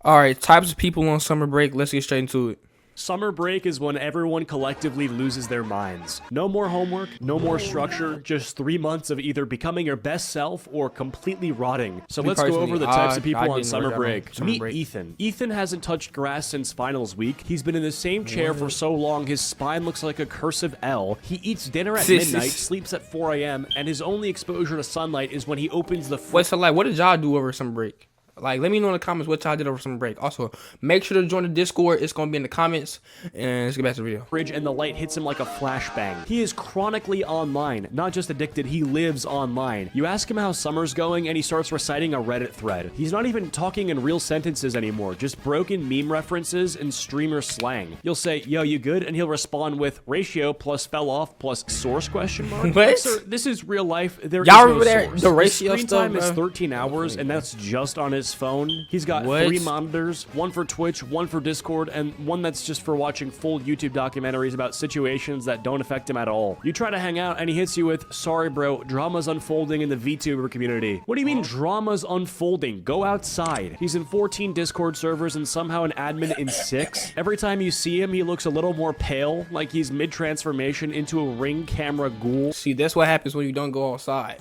All right, types of people on summer break. Let's get straight into it. Summer break is when everyone collectively loses their minds. No more homework, no more structure, just 3 months of either becoming your best self or completely rotting. So let's go over the types of people on summer break. Meet Ethan. Ethan hasn't touched grass since finals week. He's been in the same chair for so long his spine looks like a cursive L. He eats dinner at midnight, sleeps at 4 a.m., and his only exposure to sunlight is when he opens the Wait, so like, what did y'all do over summer break? Like, let me know in the comments what y'all did over summer break. Also, make sure to join the Discord. It's going to be in the comments. And let's get back to the video. Fridge and the light hits him like a flashbang. He is chronically online. Not just addicted, he lives online. You ask him how summer's going and he starts reciting a Reddit thread. He's not even talking in real sentences anymore, just broken meme references and streamer slang. You'll say, yo, you good? And he'll respond with ratio plus fell off plus source question mark. What? Sir, this is real life. There y'all is no remember source. the ratio screen stuff, time is bro? 13 hours and that's just on his phone. He's got 3 monitors, one for Twitch, one for Discord, and one that's just for watching full YouTube documentaries about situations that don't affect him at all. You try to hang out and he hits you with, sorry bro, drama's unfolding in the VTuber community. What do you mean drama's unfolding? Go outside. He's in 14 Discord servers and somehow an admin in 6. Every time you see him, he looks a little more pale, like he's mid-transformation into a ring camera ghoul. See, that's what happens when you don't go outside.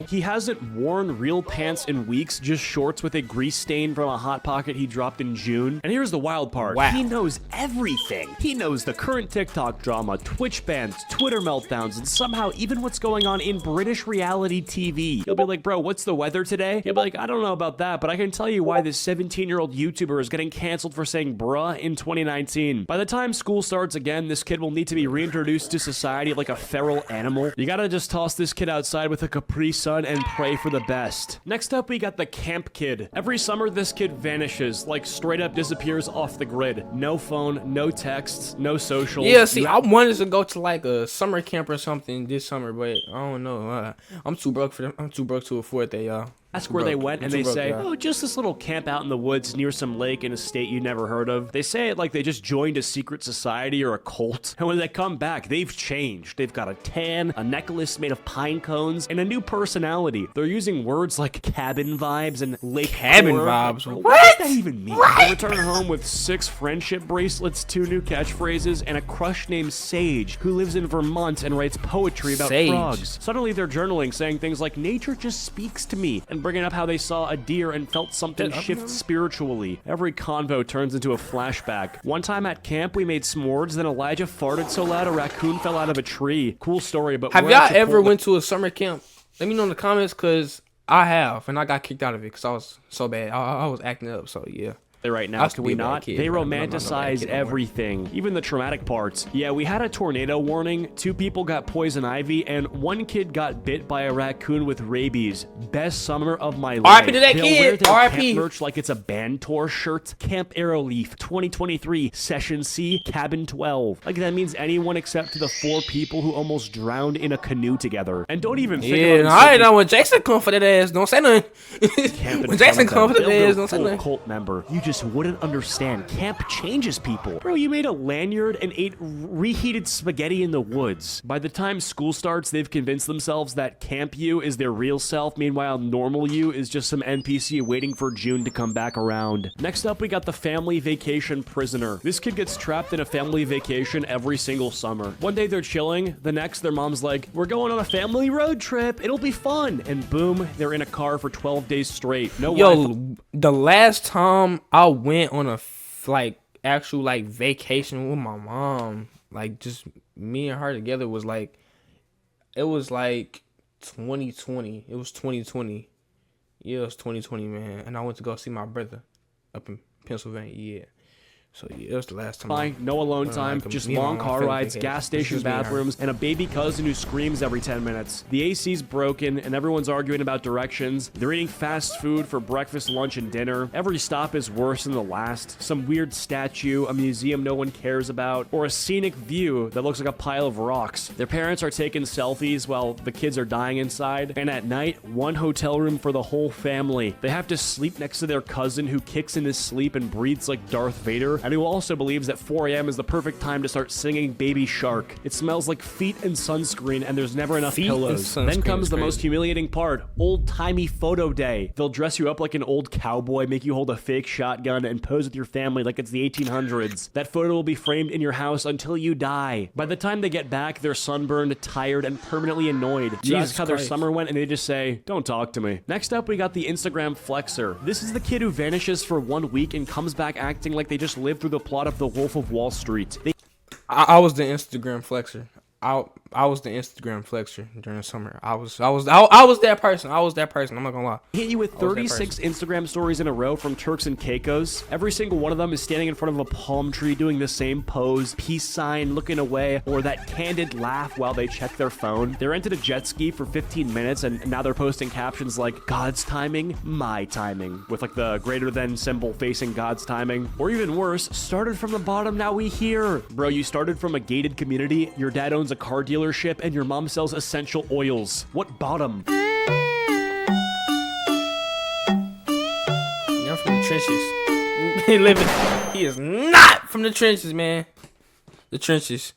He hasn't worn real pants in weeks, just shorts with a grease stain from a Hot Pocket he dropped in June. And here's the wild part. Wow. He knows everything. He knows the current TikTok drama, Twitch bans, Twitter meltdowns, and somehow even what's going on in British reality TV. He'll be like, bro, what's the weather today? He'll be like, I don't know about that, but I can tell you why this 17-year-old YouTuber is getting canceled for saying bruh in 2019. By the time school starts again, this kid will need to be reintroduced to society like a feral animal. You gotta just toss this kid outside with a Capri Sun and pray for the best. Next up, we got the camp kid. Every summer, this kid vanishes, like straight up disappears off the grid. No phone, no texts, no socials. Yeah, see, I wanted to go to like a summer camp or something this summer, but I don't know. I'm too broke for them. I'm too broke to afford that, y'all. Ask where they went, and they say, oh, just this little camp out in the woods near some lake in a state you never heard of. They say it like they just joined a secret society or a cult. And when they come back, they've changed. They've got a tan, a necklace made of pine cones, and a new personality. They're using words like cabin vibes and lake cabin tour. vibes. What does that even mean? They return home with 6 friendship bracelets, 2 new catchphrases, and a crush named Sage, who lives in Vermont and writes poetry about frogs. Suddenly they're journaling, saying things like, nature just speaks to me, and bringing up how they saw a deer and felt something shift spiritually. Every convo turns into a flashback. One time at camp, we made s'mores, then Elijah farted so loud a raccoon fell out of a tree. Cool story, but have y'all ever went to a summer camp? Let me know in the comments, because I have, and I got kicked out of it because I was so bad. I was acting up, so yeah. Right now, can we not? They romanticize everything, even the traumatic parts. Yeah, we had a tornado warning, 2 people got poison ivy, and 1 kid got bit by a raccoon with rabies. Best summer of my life. RIP to that kid. RIP. Merch like it's a band tour shirt. Camp Arrowleaf 2023 Session C Cabin 12. Like that means anyone except the 4 people who almost drowned in a canoe together. And don't even think about I know when Jason come for that ass, don't say nothing. When Jason come for that ass, don't say nothing. Cult member. You just wouldn't understand. Camp changes people. Bro, you made a lanyard and ate reheated spaghetti in the woods. By the time school starts, they've convinced themselves that camp you is their real self. Meanwhile, normal you is just some NPC waiting for June to come back around. Next up, we got the family vacation prisoner. This kid gets trapped in a family vacation every single summer. One day they're chilling. The next, their mom's like, we're going on a family road trip. It'll be fun. And boom, they're in a car for 12 days straight. No Yo, the last time I went on a actual vacation with my mom, like just me and her together, was like, it was like 2020. It was 2020. Yeah, it was 2020, man. And I went to go see my brother up in Pennsylvania. Yeah. So yeah, it was the last time. Fine, no alone time, just long car rides, gas station bathrooms, and a baby cousin who screams every 10 minutes. The AC's broken, and everyone's arguing about directions. They're eating fast food for breakfast, lunch, and dinner. Every stop is worse than the last. Some weird statue, a museum no one cares about, or a scenic view that looks like a pile of rocks. Their parents are taking selfies while the kids are dying inside. And at night, 1 hotel room for the whole family. They have to sleep next to their cousin who kicks in his sleep and breathes like Darth Vader. And who also believes that 4 a.m. is the perfect time to start singing Baby Shark. It smells like feet and sunscreen, and there's never enough pillows. Then comes the most humiliating part, old-timey photo day. They'll dress you up like an old cowboy, make you hold a fake shotgun, and pose with your family like it's the 1800s. That photo will be framed in your house until you die. By the time they get back, they're sunburned, tired, and permanently annoyed. You ask how their summer went, and they just say, don't talk to me. Next up, we got the Instagram flexer. This is the kid who vanishes for 1 week and comes back acting like they just lived through the plot of The Wolf of Wall Street. I was the Instagram flexer. I was the Instagram flexer during the summer. I was that person. I'm not gonna lie. Hit you with 36 Instagram stories in a row from Turks and Caicos. Every single one of them is standing in front of a palm tree doing the same pose, peace sign, looking away, or that candid laugh while they check their phone. They rented a jet ski for 15 minutes and now they're posting captions like God's timing, my timing, with like the greater than symbol facing God's timing. Or even worse, started from the bottom, now we here. Bro, you started from a gated community, your dad owns a car dealership, and your mom sells essential oils. What bottom? You're from the trenches. He is not from the trenches, man. The trenches.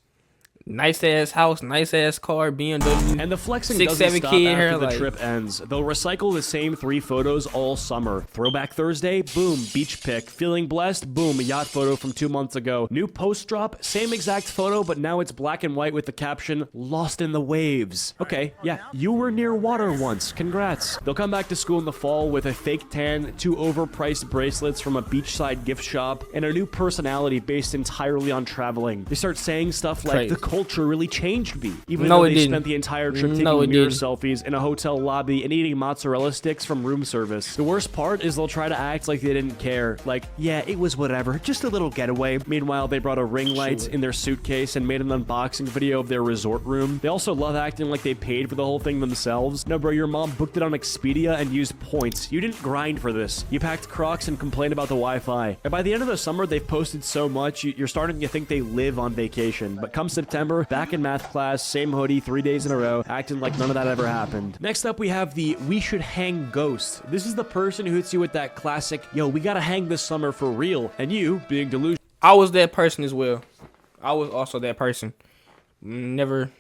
Nice ass house, nice ass car, BMW. And the flexing doesn't stop after the trip ends. They'll recycle the same 3 photos all summer. Throwback Thursday, boom, beach pic. Feeling blessed, boom, yacht photo from 2 months ago. New post drop, same exact photo, but now it's black and white with the caption, lost in the waves. Okay, yeah, you were near water once. Congrats. They'll come back to school in the fall with a fake tan, 2 overpriced bracelets from a beachside gift shop, and a new personality based entirely on traveling. They start saying stuff like, the culture really changed me, even though they spent the entire trip taking mirror selfies in a hotel lobby and eating mozzarella sticks from room service. The worst part is they'll try to act like they didn't care, like, yeah, it was whatever, just a little getaway. Meanwhile, they brought a ring light in their suitcase and made an unboxing video of their resort room. They also love acting like they paid for the whole thing themselves. No, bro, your mom booked it on Expedia and used points. You didn't grind for this. You packed Crocs and complained about the Wi-Fi. And by the end of the summer, they've posted so much, you're starting to think they live on vacation. But come September, back in math class, same hoodie, 3 days in a row, acting like none of that ever happened. Next up, we have the we should hang ghost. This is the person who hits you with that classic, yo, we gotta hang this summer for real. And you, being delusional. I was that person as well. I was also that person. Never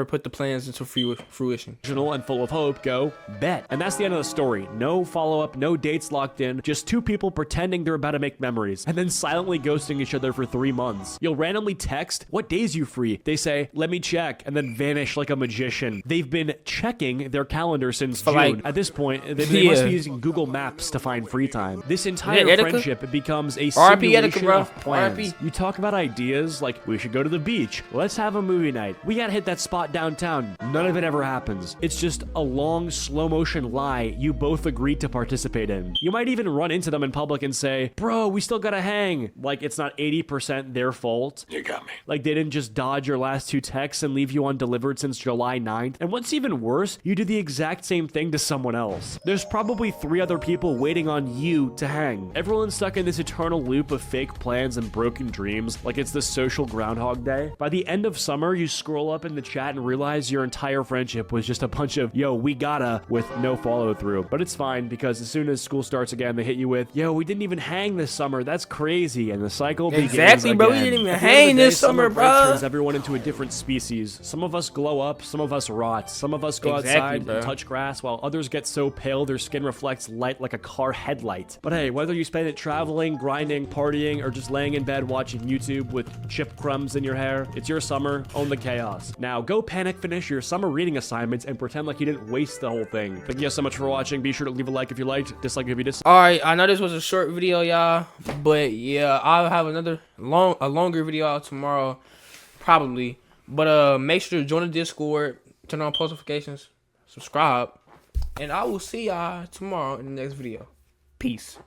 put the plans into fruition. And full of hope, go bet. And that's the end of the story. No follow-up, no dates locked in, just 2 people pretending they're about to make memories, and then silently ghosting each other for 3 months. You'll randomly text, what days you free? They say, let me check, and then vanish like a magician. They've been checking their calendar since June. At this point, they must be using Google Maps to find free time. This entire friendship becomes a simulation of plans. You talk about ideas like, we should go to the beach, let's have a movie night, we gotta hit that spot downtown. None of it ever happens. It's just a long slow motion lie you both agreed to participate in. You might even run into them in public and say, bro, we still gotta hang. Like it's not 80% their fault. You got me. Like they didn't just dodge your last 2 texts and leave you undelivered since July 9th. And what's even worse, you did the exact same thing to someone else. There's probably 3 other people waiting on you to hang. Everyone's stuck in this eternal loop of fake plans and broken dreams, like it's the social Groundhog Day. By the end of summer, you scroll up in the chat and realize your entire friendship was just a bunch of, yo, we gotta, with no follow through. But it's fine, because as soon as school starts again, they hit you with, yo, we didn't even hang this summer, that's crazy, and the cycle begins again. Bro, we didn't even hang this summer, bro. Turns everyone into a different species. Some of us glow up, some of us rot, some of us go outside and touch grass, while others get so pale their skin reflects light like a car headlight. But hey, whether you spend it traveling, grinding, partying, or just laying in bed watching YouTube with chip crumbs in your hair, it's your summer, own the chaos. Now go panic finish your summer reading assignments and pretend like you didn't waste the whole thing. Thank you guys so much for watching. Be sure to leave a like if you liked, dislike if you disliked. Alright, I know this was a short video, y'all, but yeah, I'll have another longer video out tomorrow, probably. But make sure to join the Discord, turn on post notifications, subscribe, and I will see y'all tomorrow in the next video. Peace.